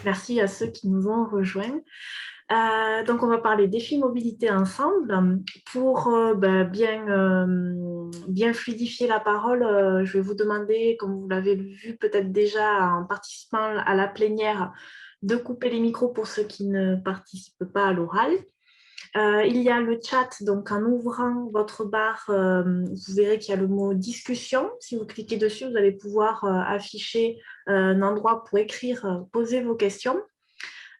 Merci à ceux qui nous ont rejoints. Donc, on va parler défi mobilité ensemble. Pour bien fluidifier la parole, je vais vous demander, comme vous l'avez vu peut-être déjà en participant à la plénière, de couper les micros pour ceux qui ne participent pas à l'oral. Il y a le chat, donc en ouvrant votre barre, vous verrez qu'il y a le mot discussion. Si vous cliquez dessus, vous allez pouvoir afficher un endroit pour écrire, poser vos questions.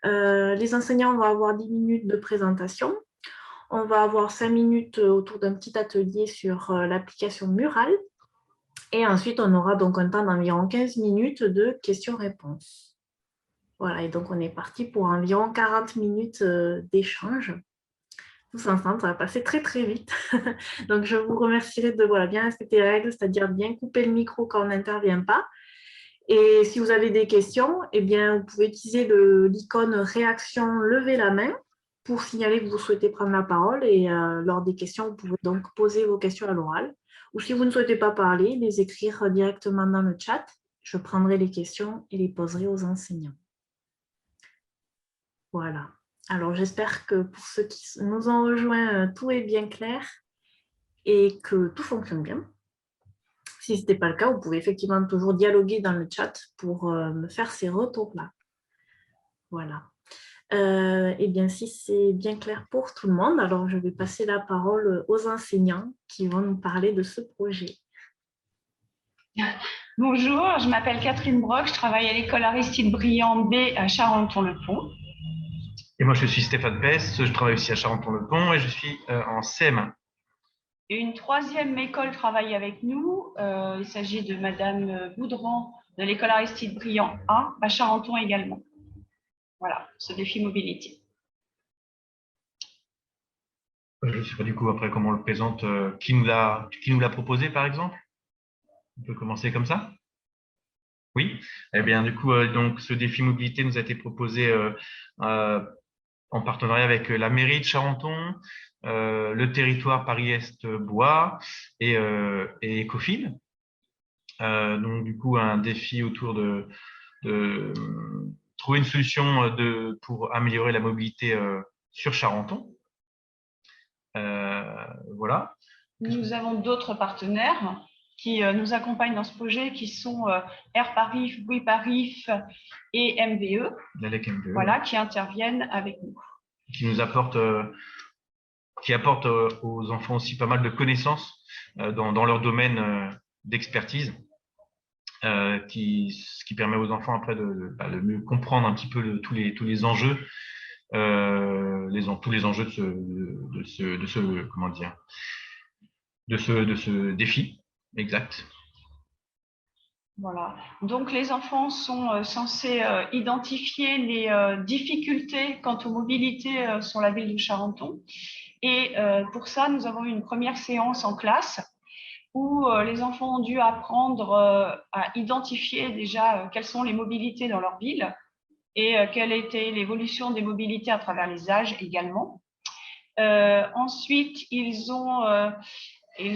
Les enseignants vont avoir 10 minutes de présentation. On va avoir 5 minutes autour d'un petit atelier sur l'application Mural. Et ensuite, on aura donc un temps d'environ 15 minutes de questions-réponses. Voilà, et donc on est parti pour environ 40 minutes d'échange. Tous ensemble, ça va passer très très vite. Donc je vous remercierai de bien respecter les règles, c'est-à-dire bien couper le micro quand on n'intervient pas. Et si vous avez des questions, eh bien, vous pouvez utiliser l'icône réaction lever la main pour signaler que vous souhaitez prendre la parole. Et lors des questions, vous pouvez donc poser vos questions à l'oral. Ou si vous ne souhaitez pas parler, les écrire directement dans le chat. Je prendrai les questions et les poserai aux enseignants. Voilà. Alors, j'espère que pour ceux qui nous ont rejoints, tout est bien clair et que tout fonctionne bien. Si ce n'était pas le cas, vous pouvez effectivement toujours dialoguer dans le chat pour me faire ces retours-là. Voilà. Eh bien, si c'est bien clair pour tout le monde, alors je vais passer la parole aux enseignants qui vont nous parler de ce projet. Bonjour, je m'appelle Catherine Brock, je travaille à l'école Aristide Briand B à Charenton-le-Pont. Et moi, je suis Stéphane Pest, je travaille aussi à Charenton-le-Pont et je suis en CM1. Une troisième école travaille avec nous. Il s'agit de Madame Boudran de l'école Aristide Briand A à Charenton également. Voilà, ce défi mobilité. Je ne sais pas du coup après comment on le présente. Qui nous l'a proposé par exemple? On peut commencer comme ça? Oui. Eh bien du coup, donc ce défi mobilité nous a été proposé euh, en partenariat avec la mairie de Charenton, le territoire Paris-Est Bois et Ecofin. Donc du coup un défi autour de trouver une solution pour améliorer la mobilité sur Charenton. Voilà. Nous avons d'autres partenaires qui nous accompagnent dans ce projet, qui sont Air Paris, Oui Paris et MVE, MVE, voilà, qui interviennent avec nous. Qui nous apportent, qui apportent aux enfants aussi pas mal de connaissances dans leur domaine d'expertise. Ce qui permet aux enfants après de mieux comprendre un petit peu tous les enjeux, tous les enjeux de ce défi. Exact. Voilà. Donc, les enfants sont censés identifier les difficultés quant aux mobilités sur la ville de Charenton. Et pour ça, nous avons eu une première séance en classe où les enfants ont dû apprendre à identifier déjà quelles sont les mobilités dans leur ville et quelle était l'évolution des mobilités à travers les âges également. Ensuite, ils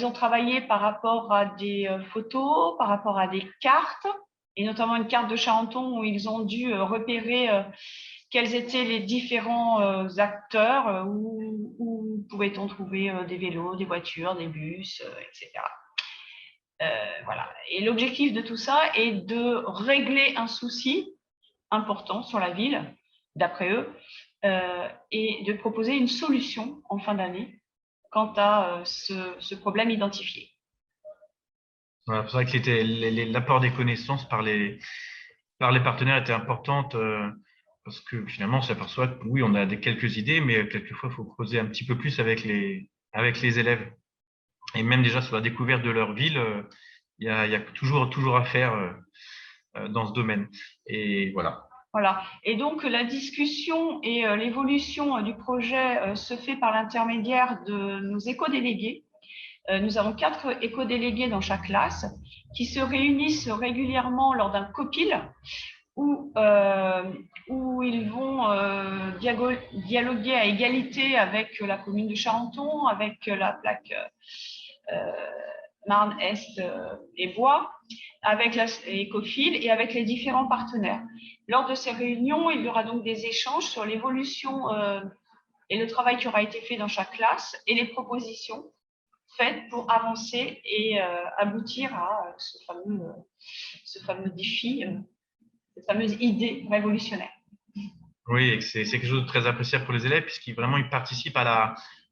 ont travaillé par rapport à des photos, par rapport à des cartes, et notamment une carte de Charenton où ils ont dû repérer quels étaient les différents acteurs, où pouvait-on trouver des vélos, des voitures, des bus, etc. Voilà. Et l'objectif de tout ça est de régler un souci important sur la ville, d'après eux, et de proposer une solution en fin d'année quant à ce problème identifié. Voilà, c'est vrai que l'apport des connaissances par les partenaires était importante parce que finalement, on s'aperçoit que oui, on a quelques idées, mais quelquefois, il faut creuser un petit peu plus avec les élèves. Et même déjà sur la découverte de leur ville, il y a toujours à faire dans ce domaine. Et voilà. Voilà. Et donc, la discussion et l'évolution du projet se fait par l'intermédiaire de nos éco-délégués. Nous avons 4 éco-délégués dans chaque classe qui se réunissent régulièrement lors d'un copil où ils vont dialoguer à égalité avec la commune de Charenton, avec la plaque Marne, Est et Bois, avec Ecofil et avec les différents partenaires. Lors de ces réunions, il y aura donc des échanges sur l'évolution et le travail qui aura été fait dans chaque classe et les propositions faites pour avancer et aboutir à ce fameux défi, cette fameuse idée révolutionnaire. Oui, c'est quelque chose de très appréciable pour les élèves puisqu'ils vraiment ils participent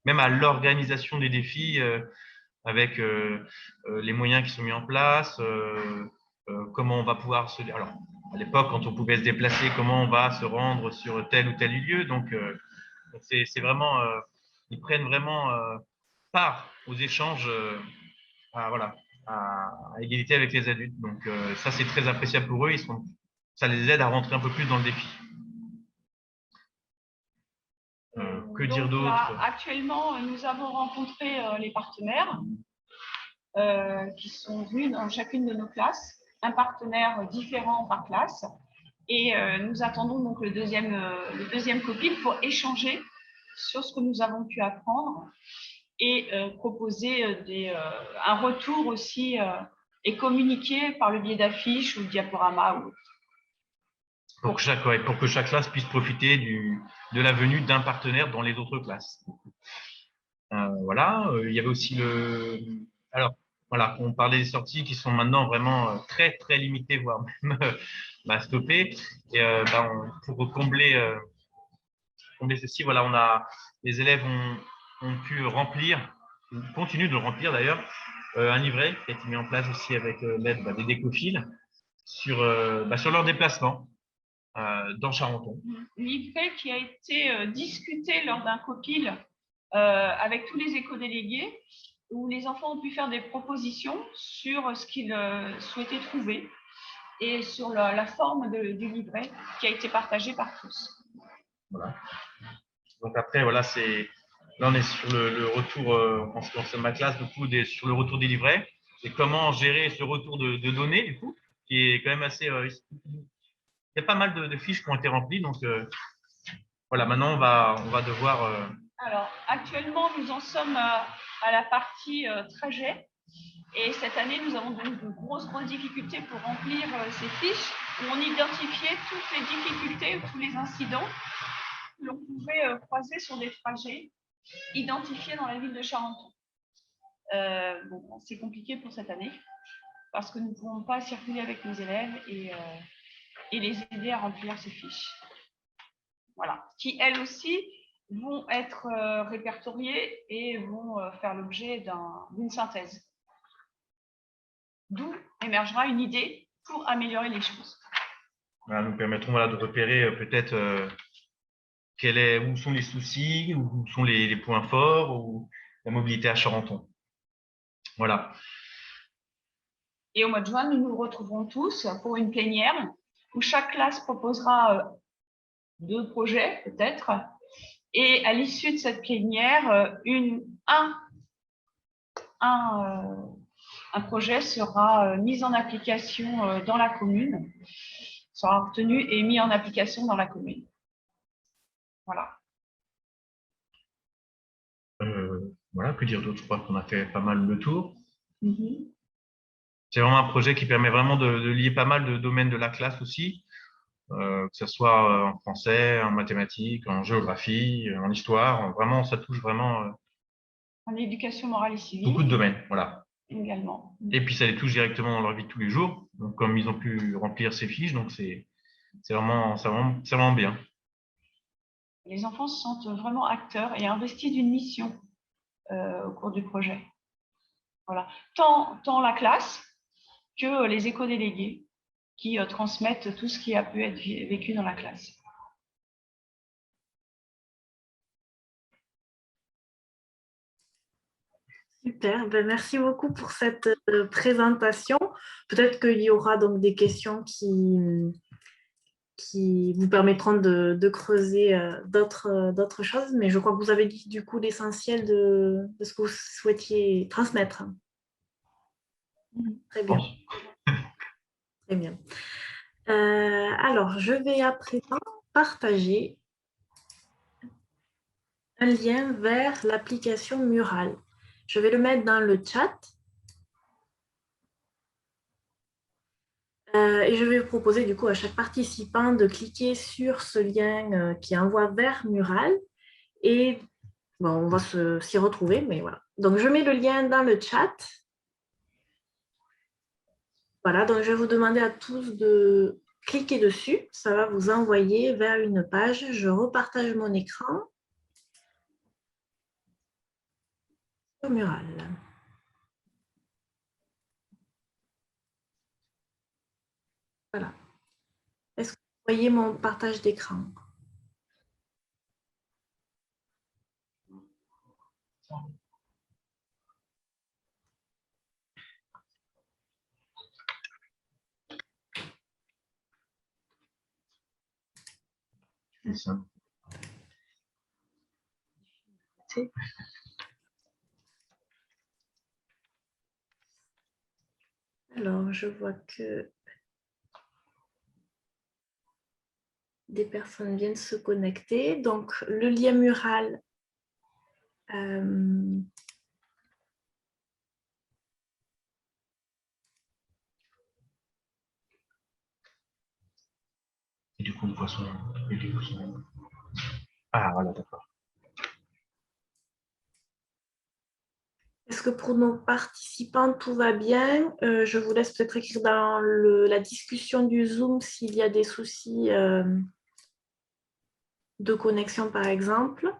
même à l'organisation des défis avec les moyens qui sont mis en place, comment on va pouvoir alors à l'époque quand on pouvait se déplacer, comment on va se rendre sur tel ou tel lieu. Donc c'est vraiment ils prennent vraiment part aux échanges voilà, à égalité avec les adultes. Donc ça c'est très appréciable pour eux. Ça les aide à rentrer un peu plus dans le défi. Que dire d'autre? Actuellement, nous avons rencontré les partenaires qui sont venus dans chacune de nos classes, un partenaire différent par classe. Et nous attendons donc le deuxième copil pour échanger sur ce que nous avons pu apprendre et proposer un retour aussi et communiquer par le biais d'affiches ou de diaporamas ou pour que chaque classe puisse profiter de la venue d'un partenaire dans les autres classes. Voilà, il y avait aussi alors voilà, on parlait des sorties qui sont maintenant vraiment très très limitées, voire même stoppées. Et pour combler ceci, voilà, les élèves ont pu remplir, continuent de remplir d'ailleurs, un livret qui a été mis en place aussi avec l'aide des décophiles sur leur déplacement dans Charenton. Livret qui a été discuté lors d'un copil avec tous les éco-délégués, où les enfants ont pu faire des propositions sur ce qu'ils souhaitaient trouver et sur la forme du livret qui a été partagé par tous. Voilà. Donc après, voilà, là on est sur le retour en ce qui concerne ma classe, du coup, sur le retour des livrets et comment gérer ce retour de données, du coup, qui est quand même assez. Il y a pas mal de fiches qui ont été remplies, donc voilà, maintenant on va devoir. Alors, actuellement, nous en sommes à la partie trajet. Et cette année, nous avons de grosses difficultés pour remplir ces fiches où on identifiait toutes les difficultés ou tous les incidents que l'on pouvait croiser sur des trajets identifiés dans la ville de Charenton. C'est compliqué pour cette année parce que nous ne pouvons pas circuler avec nos élèves et les aider à remplir ces fiches. Voilà, qui elles aussi vont être répertoriées et vont faire l'objet d'une synthèse. D'où émergera une idée pour améliorer les choses. Voilà, nous permettrons de repérer peut-être où sont les soucis, où sont les points forts, ou la mobilité à Charenton. Voilà. Et au mois de juin, nous nous retrouverons tous pour une plénière où chaque classe proposera 2 projets peut-être. Et à l'issue de cette plénière, un projet sera mis en application dans la commune, sera retenu et mis en application dans la commune. Voilà. Voilà, que dire d'autre? Je crois qu'on a fait pas mal le tour. Mm-hmm. C'est vraiment un projet qui permet vraiment de lier pas mal de domaines de la classe aussi, que ce soit en français, en mathématiques, en géographie, en histoire. Vraiment, ça touche vraiment en éducation morale et civique. Beaucoup de domaines, voilà. Également. Et puis ça les touche directement dans leur vie de tous les jours. Donc comme ils ont pu remplir ces fiches, donc c'est vraiment bien. Les enfants se sentent vraiment acteurs et investis d'une mission au cours du projet. Voilà. Tant la classe que les éco-délégués qui transmettent tout ce qui a pu être vécu dans la classe. Super, merci beaucoup pour cette présentation. Peut-être qu'il y aura donc des questions qui vous permettront de creuser d'autres choses, mais je crois que vous avez dit du coup l'essentiel de ce que vous souhaitiez transmettre. Très bien. Très bien. Alors, je vais à présent partager un lien vers l'application Mural. Je vais le mettre dans le chat. Et je vais vous proposer du coup à chaque participant de cliquer sur ce lien qui envoie vers Mural. Et bon, on va s'y retrouver, mais voilà. Donc, je mets le lien dans le chat. Voilà, donc je vais vous demander à tous de cliquer dessus. Ça va vous envoyer vers une page. Je repartage mon écran sur Mural. Voilà. Est-ce que vous voyez mon partage d'écran? C'est ça. Alors, je vois que des personnes viennent se connecter. Donc, le lien Mural, Et du coup, on voit son. Ah, voilà, d'accord. est-ce que pour nos participants, tout va bien? Je vous laisse peut-être écrire dans la discussion du Zoom s'il y a des soucis de connexion, par exemple.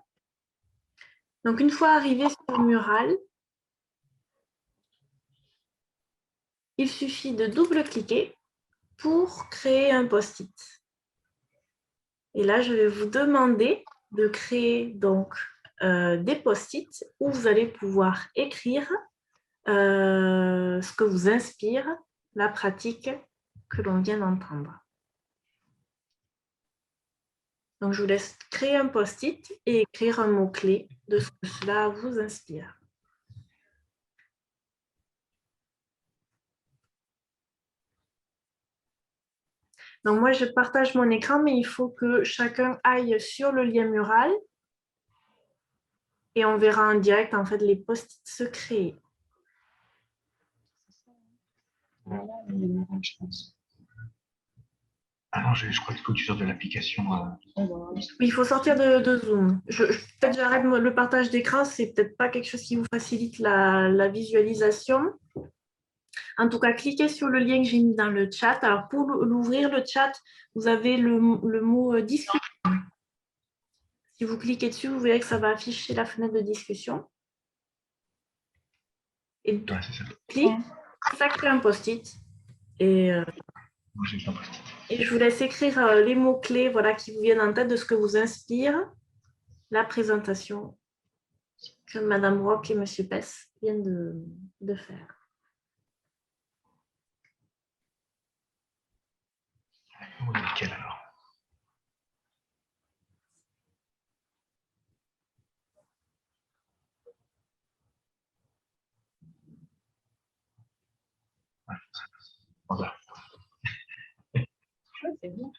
Donc, une fois arrivé sur Mural, il suffit de double-cliquer pour créer un post-it. Et là, je vais vous demander de créer donc des post-it où vous allez pouvoir écrire ce que vous inspire la pratique que l'on vient d'entendre. Donc, je vous laisse créer un post-it et écrire un mot-clé de ce que cela vous inspire. Donc, moi, je partage mon écran, mais il faut que chacun aille sur le lien Mural et on verra en direct, en fait, les post-it se créer. Ah non, je crois qu'il faut que tu sortes de l'application. Oui, il faut sortir de Zoom. Peut-être j'arrête le partage d'écran, c'est peut-être pas quelque chose qui vous facilite la visualisation. En tout cas, cliquez sur le lien que j'ai mis dans le chat. Alors, pour l'ouvrir, le chat, vous avez le mot discussion. Si vous cliquez dessus, vous verrez que ça va afficher la fenêtre de discussion. Et Ouais, c'est ça. clique, ça crée un post-it. Et, Moi, j'ai un post-it. et je vous laisse écrire les mots-clés voilà, qui vous viennent en tête de ce que vous inspire la présentation que Madame Rock et Monsieur Pess viennent de faire. Oh, nickel alors. Ouais. Voilà. C'est bon.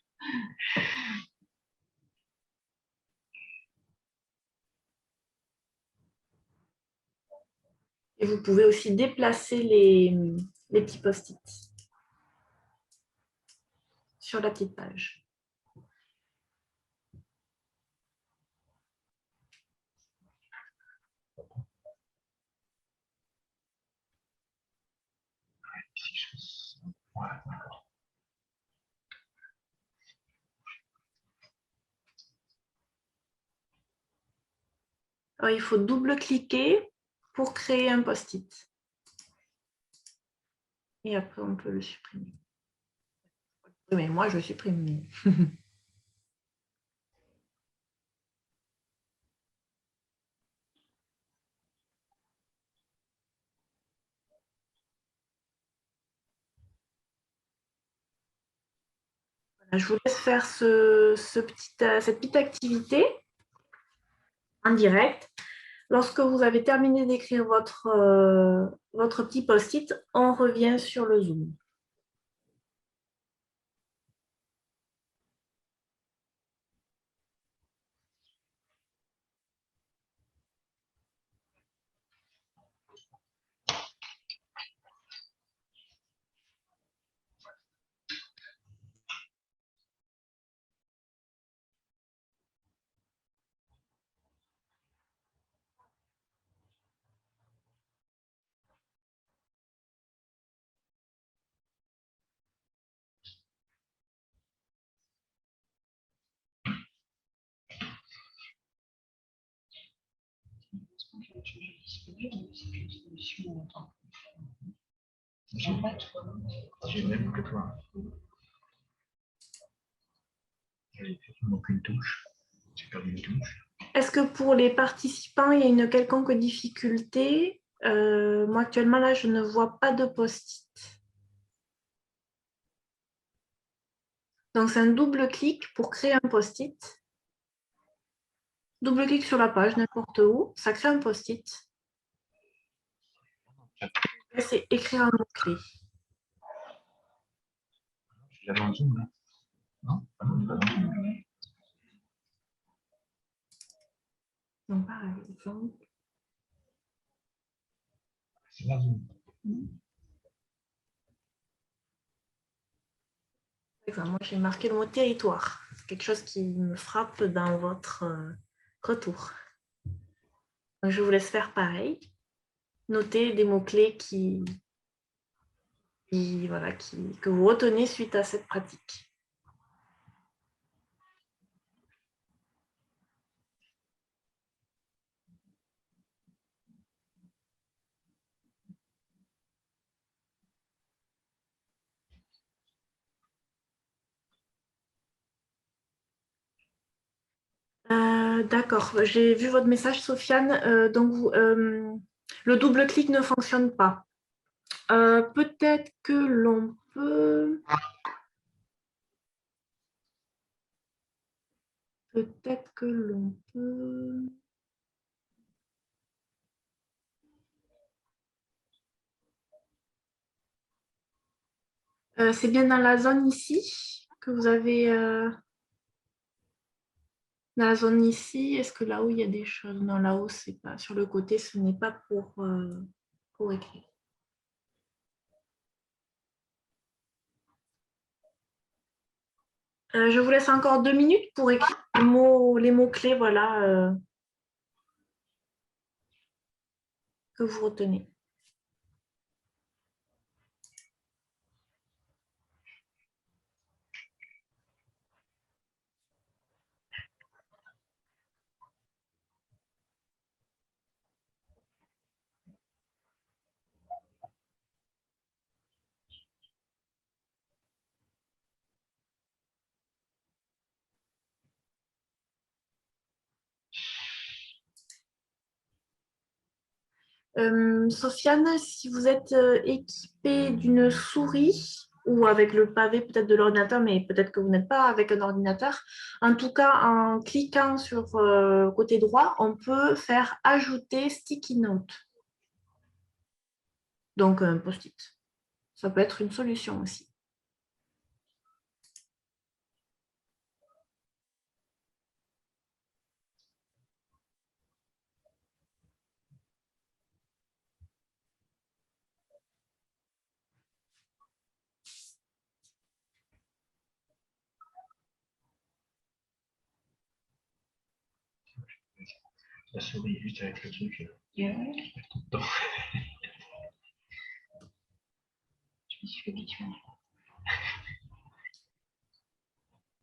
Et vous pouvez aussi déplacer les petits post-it sur la petite page. Ouais, d'accord. Alors, il faut double-cliquer pour créer un post-it. Et après, on peut le supprimer. Mais moi, je supprime. Je vous laisse faire cette petite activité en direct. Lorsque vous avez terminé d'écrire votre petit post-it, on revient sur le Zoom. J'ai même que toi. J'ai aucune touche. J'ai perdu une touche. Est-ce que pour les participants, il y a une quelconque difficulté? Moi, actuellement, là, je ne vois pas de post-it. Donc, c'est un double clic pour créer un post-it. Double clic sur la page, n'importe où. Ça crée un post-it. C'est écrire un mot-clé. Je l'avais en Zoom, là. Non, pas dans Zoom. Donc, par exemple. C'est la Zoom. Moi, j'ai marqué le mot territoire. C'est quelque chose qui me frappe dans votre retour. Donc, je vous laisse faire pareil. Notez des mots-clés que vous retenez suite à cette pratique. D'accord, j'ai vu votre message, Sofiane. Donc, le double clic ne fonctionne pas. Peut-être que l'on peut... Peut-être que l'on peut... C'est bien dans la zone ici que vous avez... Dans la zone ici, est-ce que là-haut, il y a des choses? Non, là-haut, c'est pas. Sur le côté, ce n'est pas pour écrire. Je vous laisse encore 2 minutes pour écrire les mots-clés, voilà, que vous retenez. Sofiane, si vous êtes équipée d'une souris ou avec le pavé peut-être de l'ordinateur, mais peut-être que vous n'êtes pas avec un ordinateur, en tout cas, en cliquant sur côté droit, on peut faire ajouter sticky note. Donc, un post-it. Ça peut être une solution aussi. La souris juste avec le truc. Je suis habituée.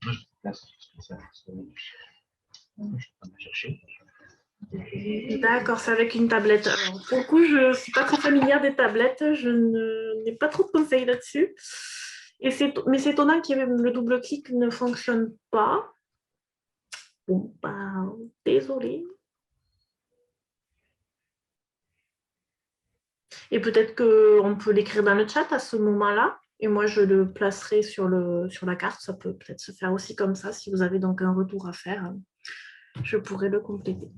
Moi, je place ça. Je vais pas me chercher. D'accord, c'est avec une tablette. Alors, pour le coup, je ne suis pas très familière des tablettes. Je n'ai pas trop de conseils là-dessus. Mais c'est étonnant que le double clic ne fonctionne pas. Bon, bah, désolée. Et peut-être qu'on peut l'écrire dans le chat à ce moment-là. Et moi, je le placerai sur la carte. Ça peut peut-être se faire aussi comme ça. Si vous avez donc un retour à faire, je pourrai le compléter.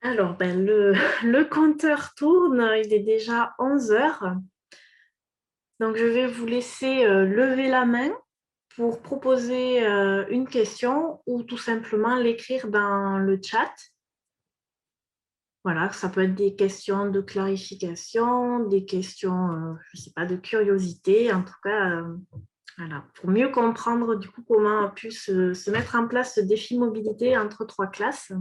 Alors, le compteur tourne, il est déjà 11 heures. Donc, je vais vous laisser lever la main pour proposer une question ou tout simplement l'écrire dans le chat. Voilà, ça peut être des questions de clarification, des questions, je ne sais pas, de curiosité. En tout cas, voilà, pour mieux comprendre du coup comment a pu se mettre en place ce défi mobilité entre 3 classes.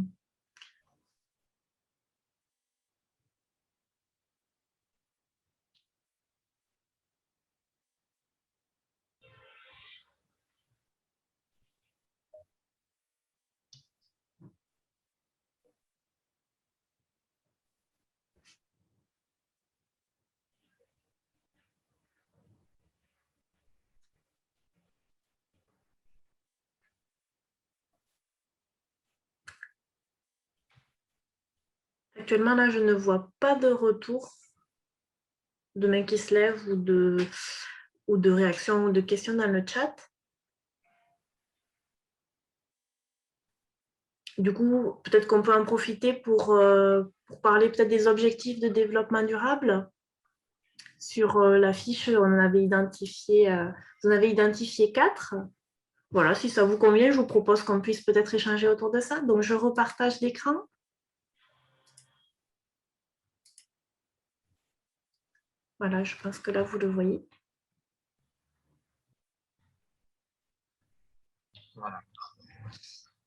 Actuellement, là, je ne vois pas de retour de mains qui se lèvent ou de réactions ou de questions dans le chat. Du coup, peut-être qu'on peut en profiter pour parler peut-être des objectifs de développement durable. Sur la fiche, vous en avez identifié 4. Voilà, si ça vous convient, je vous propose qu'on puisse peut-être échanger autour de ça. Donc, je repartage l'écran. Voilà, je pense que là, vous le voyez. Voilà.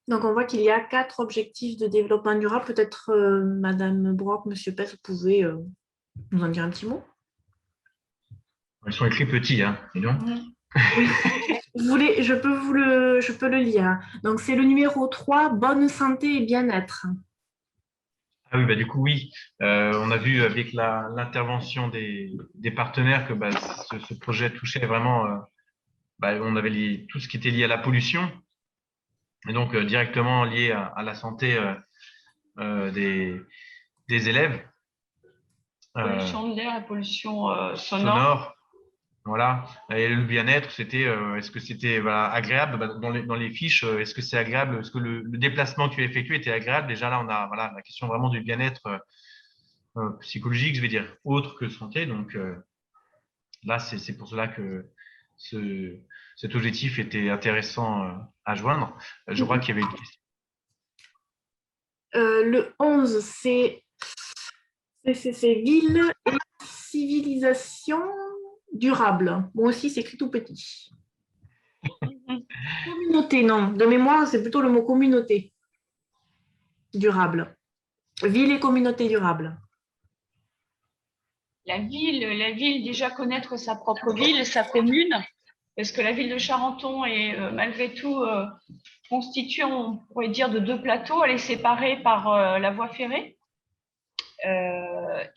Donc, on voit qu'il y a 4 objectifs de développement durable. Peut-être, Madame Brock, Monsieur Pess, vous pouvez nous en dire un petit mot? Ils sont écrits petits, hein, dis donc. Oui, je peux le lire. Donc, c'est le numéro 3, bonne santé et bien-être. Ah oui, bah du coup, oui. On a vu avec l'intervention des partenaires que bah, ce projet touchait vraiment, bah, on avait tout ce qui était lié à la pollution, et donc directement lié à la santé des élèves. Pollution de l'air et pollution Sonore. Voilà. Et le bien-être, c'était, est-ce que c'était voilà, agréable bah, dans les fiches, est-ce que c'est agréable? Est-ce que le déplacement que tu as effectué était agréable? Déjà là, on a voilà, la question vraiment du bien-être psychologique, je vais dire, autre que santé. Donc là, c'est pour cela que cet objectif était intéressant à joindre. Je crois qu'il y avait une question. Le 11, c'est ville et civilisation durable. Moi aussi, c'est écrit tout petit. Communauté, non. De mémoire, c'est plutôt le mot communauté durable. Ville et communauté durable. La ville, déjà connaître sa propre ville, sa commune, parce que la ville de Charenton est malgré tout constituée, on pourrait dire, de 2 plateaux. Elle est séparée par la voie ferrée.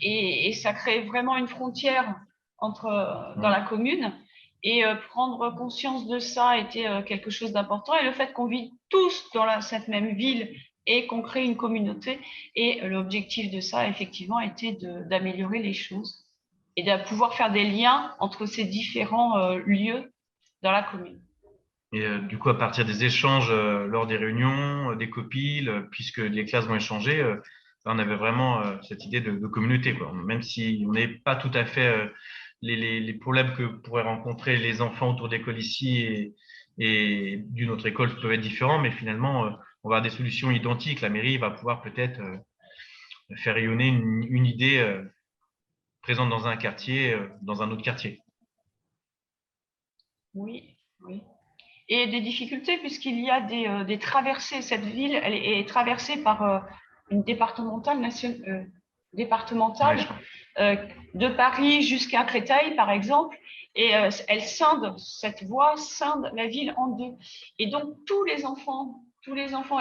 Et ça crée vraiment une frontière dans la commune. Et prendre conscience de ça était quelque chose d'important. Et le fait qu'on vit tous dans cette même ville et qu'on crée une communauté. Et l'objectif de ça, effectivement, était d'améliorer les choses et de pouvoir faire des liens entre ces différents lieux dans la commune. Et du coup, à partir des échanges lors des réunions, des copiles, puisque les classes vont échanger, on avait vraiment cette idée de communauté, quoi. Même si on n'est pas tout à fait les problèmes que pourraient rencontrer les enfants autour d'écoles ici et d'une autre école peuvent être différents, mais finalement, on va avoir des solutions identiques. La mairie va pouvoir peut-être faire rayonner une idée présente dans un quartier, dans un autre quartier. Oui, oui. Et des difficultés puisqu'il y a des traversées. Cette ville, elle est traversée par une départementale de Paris jusqu'à Créteil, par exemple. Et elle scinde, cette voie scinde la ville en 2. Et donc, tous les enfants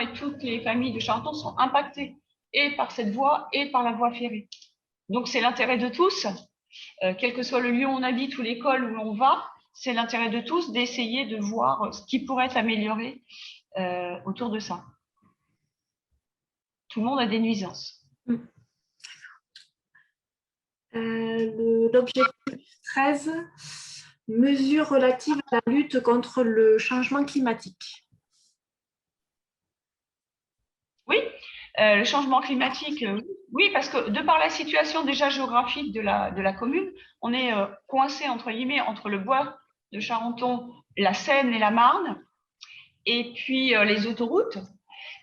et toutes les familles de Charenton sont impactés et par cette voie et par la voie ferrée. Donc, c'est l'intérêt de tous, quel que soit le lieu où on habite ou l'école où l'on va, c'est l'intérêt de tous d'essayer de voir ce qui pourrait être amélioré autour de ça. Tout le monde a des nuisances. L'objectif 13, mesures relatives à la lutte contre le changement climatique. Oui, le changement climatique, oui, parce que de par la situation déjà géographique de la commune, on est coincé entre guillemets entre le bois de Charenton, la Seine et la Marne, et puis les autoroutes.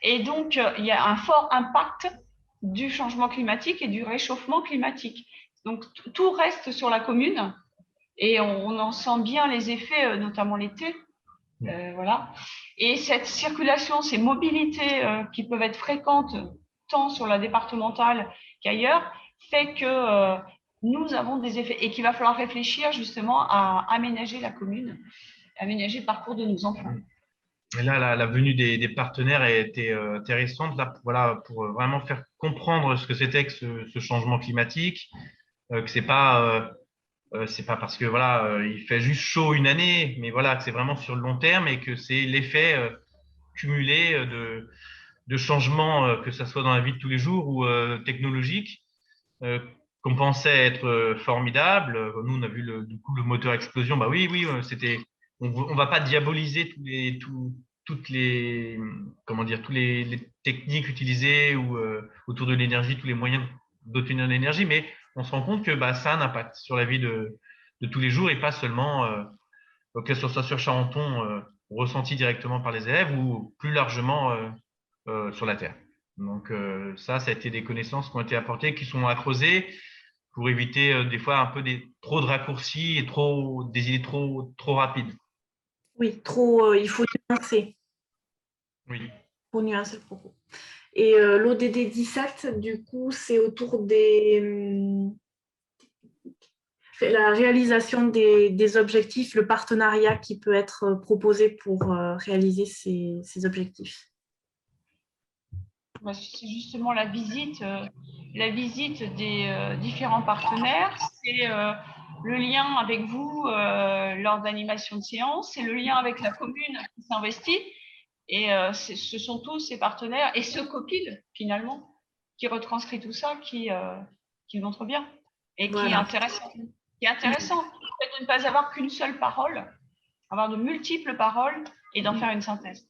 Et donc, il y a un fort impact du changement climatique et du réchauffement climatique. Donc, tout reste sur la commune et on en sent bien les effets, notamment l'été. Voilà. Et cette circulation, ces mobilités qui peuvent être fréquentes tant sur la départementale qu'ailleurs, fait que nous avons des effets et qu'il va falloir réfléchir justement à aménager la commune, aménager le parcours de nos enfants. Et là, la venue des partenaires a été intéressante là, voilà, pour vraiment faire comprendre ce que c'était que ce changement climatique, que c'est pas parce que voilà, il fait juste chaud une année, mais voilà, que c'est vraiment sur le long terme et que c'est l'effet cumulé de changements, que ce soit dans la vie de tous les jours ou technologiques, euh, qu'on pensait être formidable. Nous, on a vu du coup le moteur explosion. Bah oui, oui, c'était. On va pas diaboliser toutes les, comment dire, les techniques utilisées ou autour de l'énergie, tous les moyens d'obtenir de l'énergie, mais on se rend compte que bah, ça a un impact sur la vie de tous les jours et pas seulement que ce soit sur Charenton ressenti directement par les élèves ou plus largement sur la Terre. Donc ça a été des connaissances qui ont été apportées, qui sont à creuser pour éviter des fois un peu trop de raccourcis et des idées trop rapides. Oui, il faut nuancer. Oui. Il faut nuancer le propos. Et l'ODD 17, du coup, c'est autour la réalisation des objectifs, le partenariat qui peut être proposé pour réaliser ces objectifs. C'est justement la visite des différents partenaires, c'est le lien avec vous lors d'animation de séance, c'est le lien avec la commune qui s'investit, et ce sont tous ces partenaires, et ce COPIL finalement, qui retranscrit tout ça, qui montre bien, et voilà. Qui est intéressant. Le fait de ne pas avoir qu'une seule parole, avoir de multiples paroles, et d'en faire une synthèse.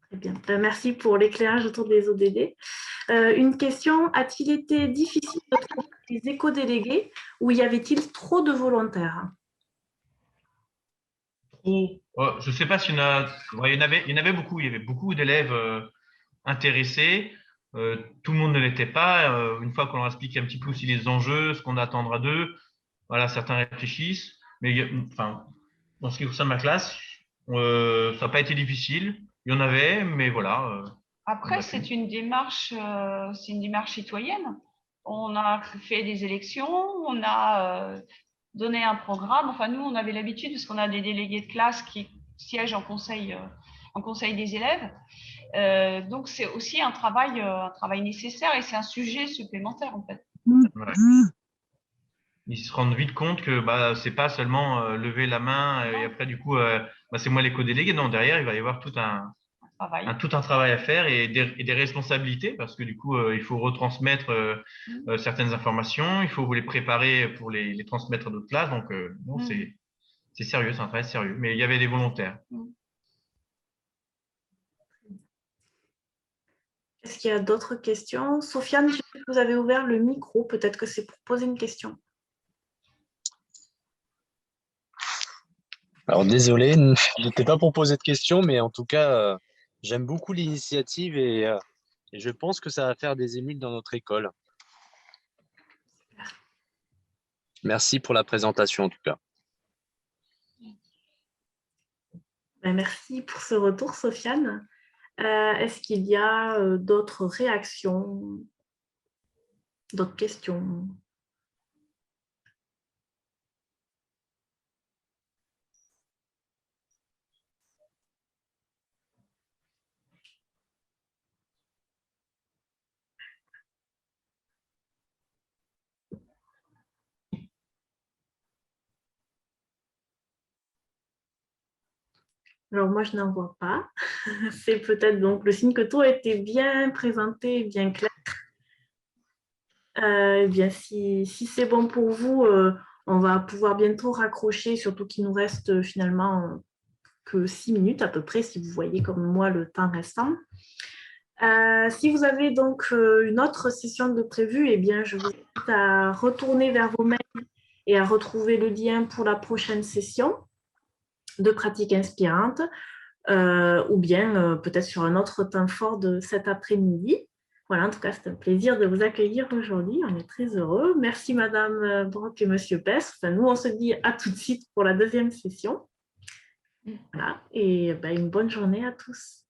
Très bien. Merci pour l'éclairage autour des ODD. Une question, a-t-il été difficile de trouver des éco-délégués ou y avait-il trop de volontaires? Je ne sais pas s'il y en a. Il y en avait beaucoup. Il y avait beaucoup d'élèves intéressés. Tout le monde ne l'était pas. Une fois qu'on leur explique un petit peu aussi les enjeux, ce qu'on attendra d'eux, voilà, certains réfléchissent. Mais enfin, en ce qui concerne ma classe, ça n'a pas été difficile. Il y en avait, mais voilà. Après, c'est une démarche citoyenne. On a fait des élections, on a donné un programme. Enfin, nous, on avait l'habitude, parce qu'on a des délégués de classe qui siègent en conseil des élèves. Donc, c'est aussi un travail nécessaire et c'est un sujet supplémentaire, en fait. Ouais. Ils se rendent vite compte que bah, c'est pas seulement lever la main et après, du coup, bah, c'est moi l'éco-délégué. Non, derrière, il va y avoir tout un travail à faire et des responsabilités parce que du coup, il faut retransmettre certaines informations, il faut vous les préparer pour les transmettre à d'autres classes. Donc, non, c'est sérieux, c'est un travail sérieux. Mais il y avait des volontaires. Est-ce qu'il y a d'autres questions? Sofiane, je sais que vous avez ouvert le micro. Peut-être que c'est pour poser une question. Alors désolé, je n'étais pas pour poser de questions, mais en tout cas, j'aime beaucoup l'initiative et je pense que ça va faire des émules dans notre école. Merci pour la présentation en tout cas. Merci pour ce retour, Sofiane. Est-ce qu'il y a d'autres réactions, d'autres questions? Alors moi, je n'en vois pas. C'est peut-être donc le signe que tout a été bien présenté, bien clair. Eh bien, si c'est bon pour vous, on va pouvoir bientôt raccrocher, surtout qu'il nous reste finalement que 6 minutes à peu près, si vous voyez comme moi le temps restant. Si vous avez donc une autre session de prévue, eh bien, je vous invite à retourner vers vos mails et à retrouver le lien pour la prochaine session de pratique inspirante, ou bien peut-être sur un autre temps fort de cet après-midi. Voilà, en tout cas, c'est un plaisir de vous accueillir aujourd'hui. On est très heureux. Merci Madame Brock et Monsieur Pess. Enfin, nous, on se dit à tout de suite pour la deuxième session. Voilà, et une bonne journée à tous.